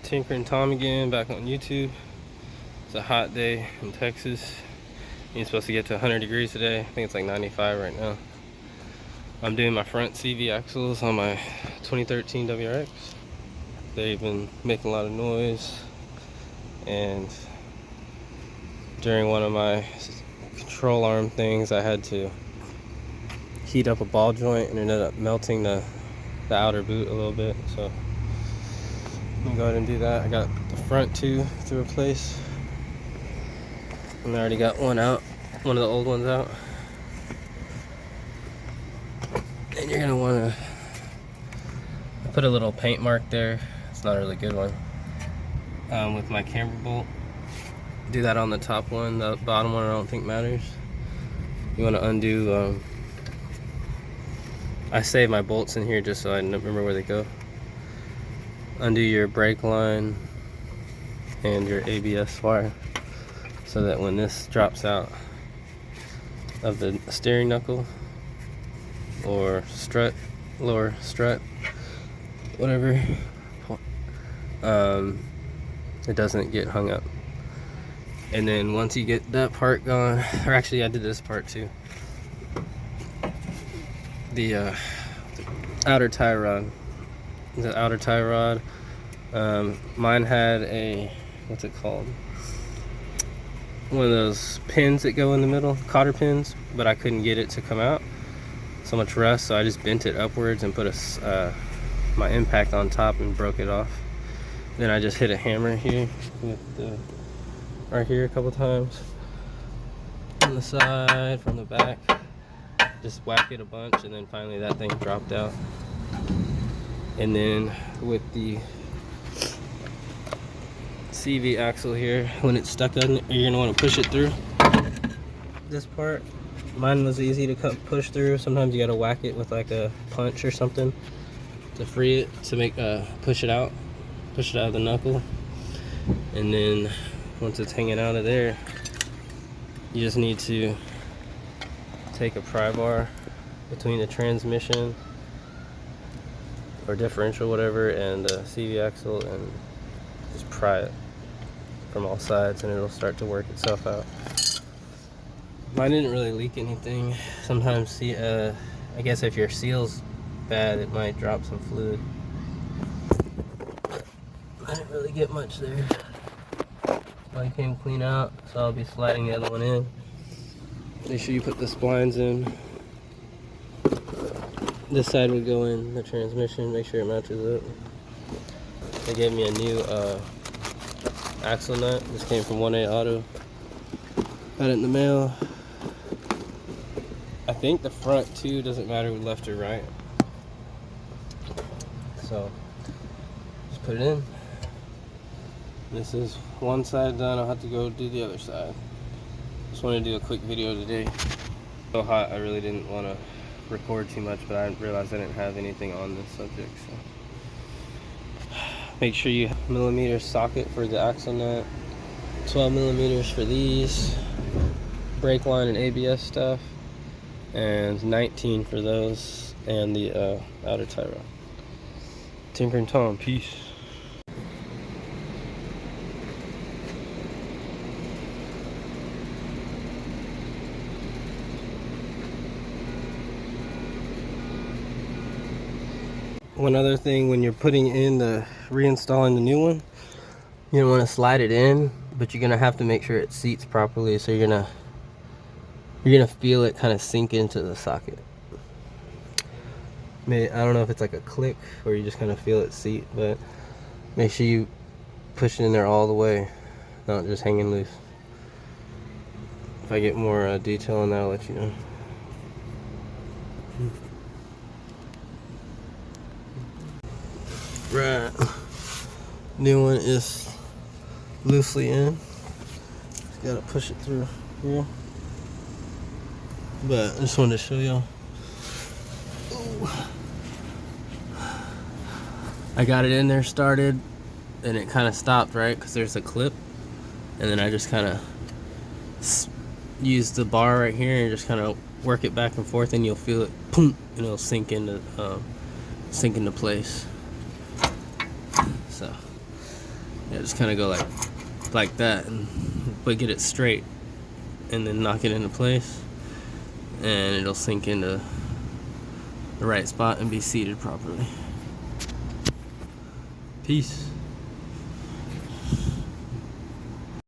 Tinkering Tom again, back on YouTube. It's a hot day in Texas. You're supposed to get to 100 degrees today. I think it's like 95 right now. I'm doing my front CV axles on my 2013 WRX. They've been making a lot of noise, and during one of my control arm things I had to heat up a ball joint and ended up melting the outer boot a little bit. So I'm gonna go ahead and do that. I got the front two to replace, and I already got one out, one of the old ones out. And you're gonna wanna put a little paint mark there. It's not a really good one. With my camber bolt. Do that on the top one. The bottom one I don't think matters. You wanna undo, I save my bolts in here just so I remember where they go. Undo your brake line and your ABS wire so that when this drops out of the steering knuckle or strut, lower strut, whatever, it doesn't get hung up. And then once you get that part gone, or actually I did this part too, the outer tie rod. The outer tie rod, mine had a, what's it called? One of those pins that go in the middle, cotter pins, but I couldn't get it to come out. So much rust, so I just bent it upwards and put my impact on top and broke it off. Then I just hit a hammer here with the, right here a couple times on the side, from the back. Just whack it a bunch, and then finally that thing dropped out. And then with the CV axle here, when it's stuck in, you're gonna want to push it through this part. Mine was easy to push through. Sometimes you gotta whack it with like a punch or something to free it, to make push it out of the knuckle. And then once it's hanging out of there, you just need to take a pry bar between the transmission or differential, whatever, and the CV axle, and just pry it from all sides, and it'll start to work itself out. Mine didn't really leak anything. Sometimes, I guess if your seal's bad, it might drop some fluid. I didn't really get much there. Mine came clean out, so I'll be sliding the other one in. Make sure you put the splines in. This side would go in the transmission, make sure it matches up. They gave me a new axle nut. This came from 1A Auto. Got it in the mail. I think the front too doesn't matter with left or right. So just put it in. This is one side done. I'll have to go do the other side. Just wanted to do a quick video today. So hot, I really didn't want to record too much, but I realized I didn't have anything on this subject. So make sure you have millimeter socket for the axle nut, 12 millimeters for these brake line and ABS stuff, and 19 for those, and the outer tie rod. Tinkering Tom, peace. One other thing, when you're putting in reinstalling the new one, you don't want to slide it in, but you're gonna have to make sure it seats properly. So you're gonna feel it kind of sink into the socket. I don't know if it's like a click or you just kind of feel it seat, but make sure you push it in there all the way, not just hanging loose. If I get more detail on that, I'll let you know. Right, new one is loosely in. Just gotta push it through here. But I just wanted to show y'all. I got it in there, started, and it kind of stopped, right? Because there's a clip, and then I just kind of use the bar right here and just kind of work it back and forth, and you'll feel it, boom, and it'll sink into place. So Yeah, just kind of go like that, but get it straight, and then knock it into place, and it'll sink into the right spot and be seated properly. Peace.